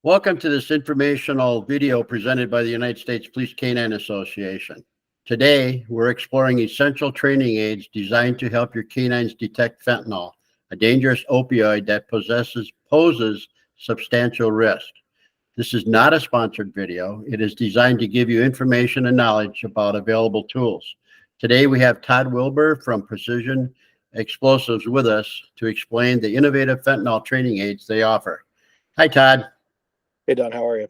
Welcome to this informational video presented by the United States Police Canine Association. Today, we're exploring essential training aids designed to help your canines detect fentanyl, a dangerous opioid that poses substantial risk. This is not a sponsored video. It is designed to give you information and knowledge about available tools. Today, we have Todd Wilbur from Precision Explosives with us to explain the innovative fentanyl training aids they offer. Hi, Todd. Hey, Don, how are you?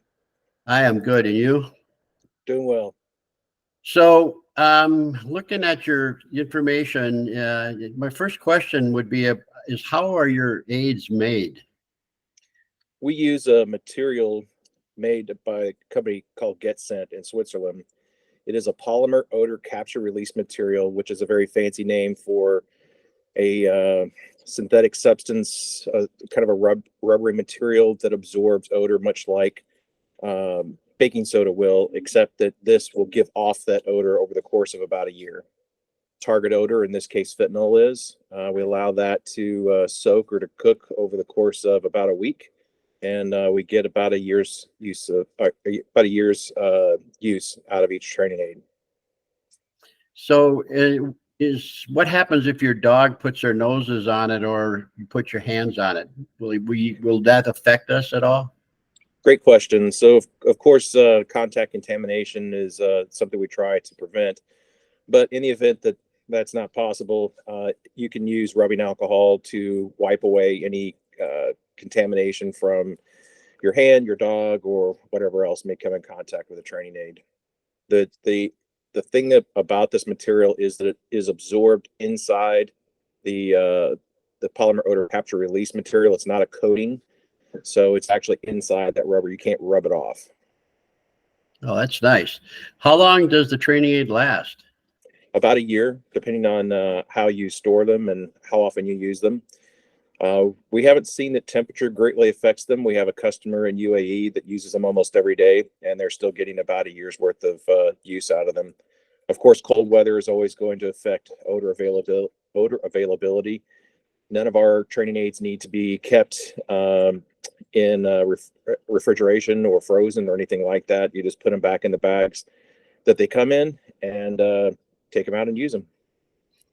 I am good. And you? Doing well. So, looking at your information, my first question would be, is how are your aids made? We use a material made by a company called GetScent in Switzerland. It is a polymer odor capture release material, which is a very fancy name for a synthetic substance, kind of a rubbery material that absorbs odor, much like baking soda will, except that this will give off that odor over the course of about a year. Target odor, in this case fentanyl, is. We allow that to soak or to cook over the course of about a week, and we get about a year's use out of each training aid. So, what happens if your dog puts their noses on it or you put your hands on it? Will that affect us at all? Great question. So, of course, contact contamination is something we try to prevent. But in the event that that's not possible, you can use rubbing alcohol to wipe away any contamination from your hand, your dog, or whatever else may come in contact with a training aid. The thing about this material is that it is absorbed inside the polymer odor capture release material. It's not a coating, so it's actually inside that rubber. You can't rub it off. Oh, that's nice. How long does the training aid last? About a year, depending on how you store them and how often you use them. We haven't seen that temperature greatly affects them. We have a customer in UAE that uses them almost every day, and they're still getting about a year's worth of use out of them. Of course, cold weather is always going to affect odor availability. None of our training aids need to be kept in refrigeration or frozen or anything like that. You just put them back in the bags that they come in and take them out and use them.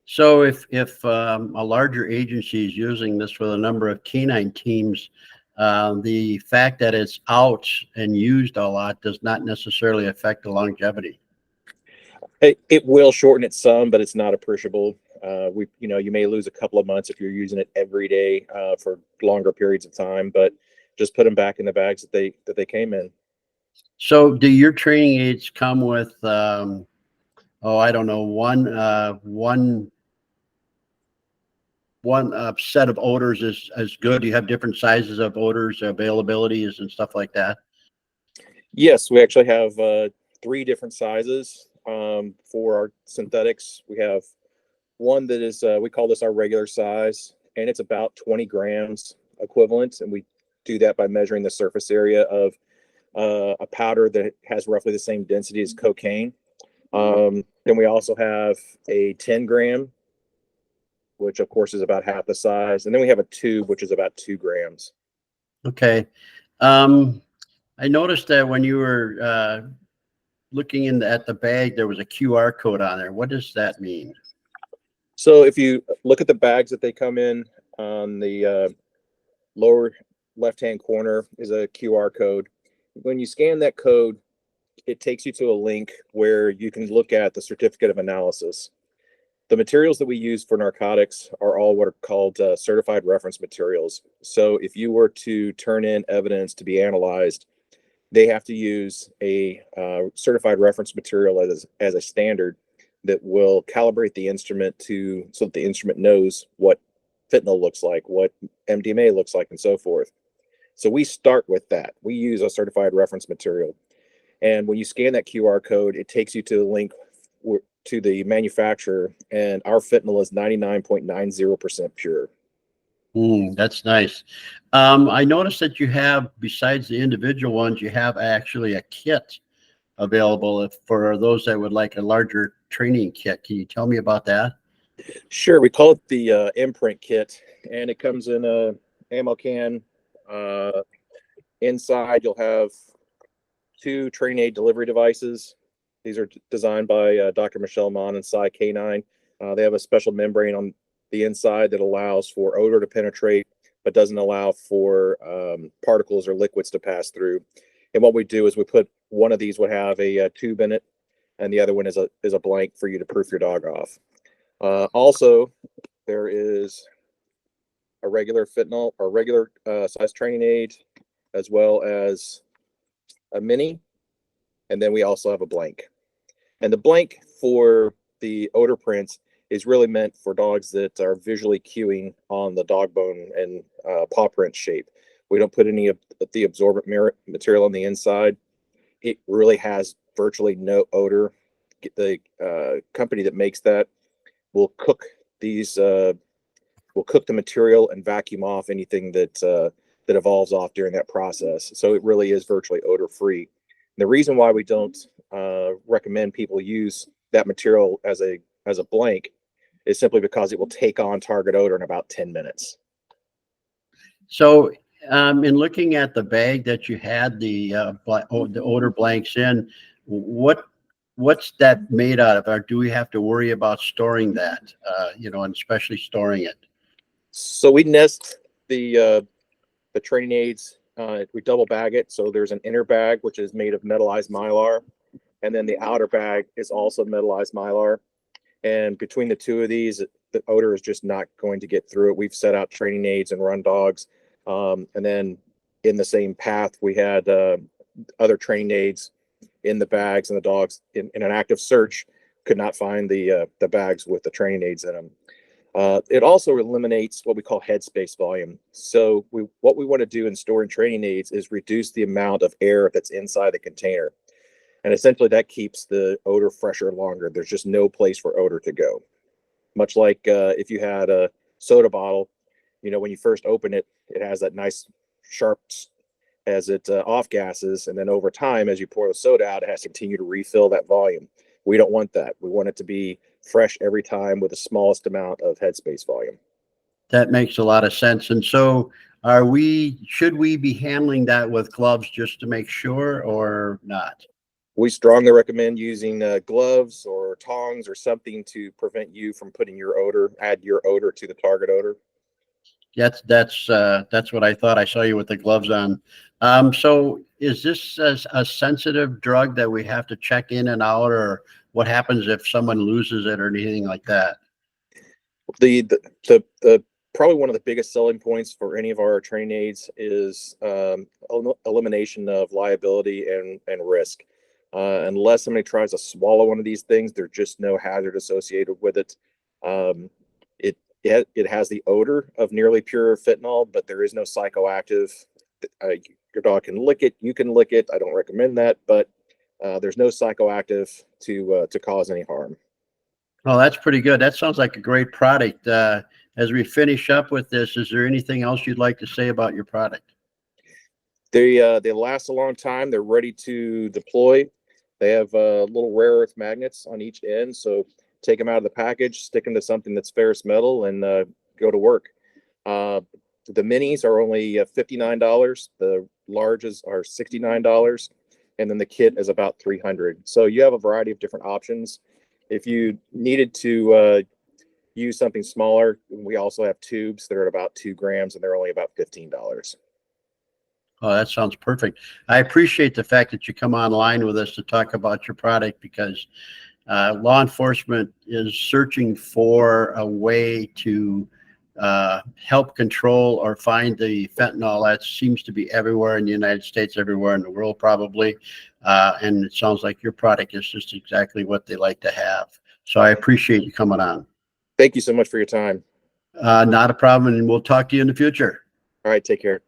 So if a larger agency is using this with a number of canine teams, the fact that it's out and used a lot does not necessarily affect the longevity. It will shorten it some, but it's not appreciable. You may lose a couple of months if you're using it every day for longer periods of time, but just put them back in the bags that they came in. So do your training aids come with, I don't know, one set of odors is good? Do you have different sizes of odors, availabilities, and stuff like that? Yes, we actually have 3 different sizes for our synthetics. We have one that is, we call this our regular size, and it's about 20 grams equivalent. And we do that by measuring the surface area of a powder that has roughly the same density as cocaine. Then we also have a 10 gram, which of course is about half the size. And then we have a tube, which is about 2 grams. Okay. I noticed that when you were looking at the bag, there was a QR code on there. What does that mean? So if you look at the bags that they come in, on the lower left-hand corner is a QR code. When you scan that code, it takes you to a link where you can look at the certificate of analysis. The materials that we use for narcotics are all what are called certified reference materials. So if you were to turn in evidence to be analyzed, they have to use a certified reference material as a standard that will calibrate the instrument so that the instrument knows what fentanyl looks like, what MDMA looks like, and so forth. So we start with that. We use a certified reference material. And when you scan that QR code, it takes you to the link to the manufacturer, and our fentanyl is 99.90% pure. That's nice. I noticed that you have, besides the individual ones, you have actually a kit available for those that would like a larger training kit. Can you tell me about that? Sure. We call it the imprint kit, and it comes in a ammo can, Inside, you'll have 2 training aid delivery devices. These are designed by Dr. Michelle Mon and Canine. They have a special membrane on the inside that allows for odor to penetrate, but doesn't allow for particles or liquids to pass through. And what we do is we put one of these would have a tube in it, and the other one is a blank for you to proof your dog off. Also, there is a regular fentanyl or regular size training aid, as well as a mini, and then we also have a blank. And the blank for the odor prints is really meant for dogs that are visually cueing on the dog bone and paw print shape. We don't put any of the absorbent material on the inside. It really has virtually no odor. The company that makes that will cook these, will cook the material and vacuum off anything that that evolves off during that process. So it really is virtually odor free. The reason why we don't recommend people use that material as a blank is simply because it will take on target odor in about 10 minutes. So in looking at the bag that you had the odor blanks in, what's that made out of? Or do we have to worry about storing that, and especially storing it? So we nest the training aids. We double bag it. So there's an inner bag, which is made of metallized mylar. And then the outer bag is also metallized mylar. And between the two of these, the odor is just not going to get through it. We've set out training aids and run dogs. And then in the same path, we had other training aids in the bags, and the dogs in an active search could not find the bags with the training aids in them. It also eliminates what we call headspace volume. So what we want to do in storing training aids is reduce the amount of air that's inside the container. And essentially that keeps the odor fresher longer. There's just no place for odor to go. Much like if you had a soda bottle, when you first open it, it has that nice sharp as it off gases. And then over time, as you pour the soda out, it has to continue to refill that volume. We don't want that. We want it to be fresh every time with the smallest amount of headspace volume. That makes a lot of sense. And so should we be handling that with gloves just to make sure, or not? We strongly recommend using gloves or tongs or something to prevent you from putting add your odor to the target odor. That's what I thought. I saw you with the gloves on. So is this a sensitive drug that we have to check in and out, or what happens if someone loses it or anything like that? The probably one of the biggest selling points for any of our training aids is elimination of liability and risk. Unless somebody tries to swallow one of these things, there's just no hazard associated with it. It has the odor of nearly pure fentanyl, but there is no psychoactive. Your dog can lick it. You can lick it. I don't recommend that, but there's no psychoactive to cause any harm. Oh, that's pretty good. That sounds like a great product. As we finish up with this, is there anything else you'd like to say about your product? They last a long time. They're ready to deploy. They have little rare earth magnets on each end, so take them out of the package, stick them to something that's ferrous metal, and go to work. The minis are only $59. The larges are $69, and then the kit is about $300. So you have a variety of different options. If you needed to use something smaller, we also have tubes that are about 2 grams, and they're only about $15. Oh, that sounds perfect. I appreciate the fact that you come online with us to talk about your product, because law enforcement is searching for a way to help control or find the fentanyl that seems to be everywhere in the United States, everywhere in the world probably. And it sounds like your product is just exactly what they like to have. So I appreciate you coming on. Thank you so much for your time. Not a problem, and we'll talk to you in the future. All right, take care.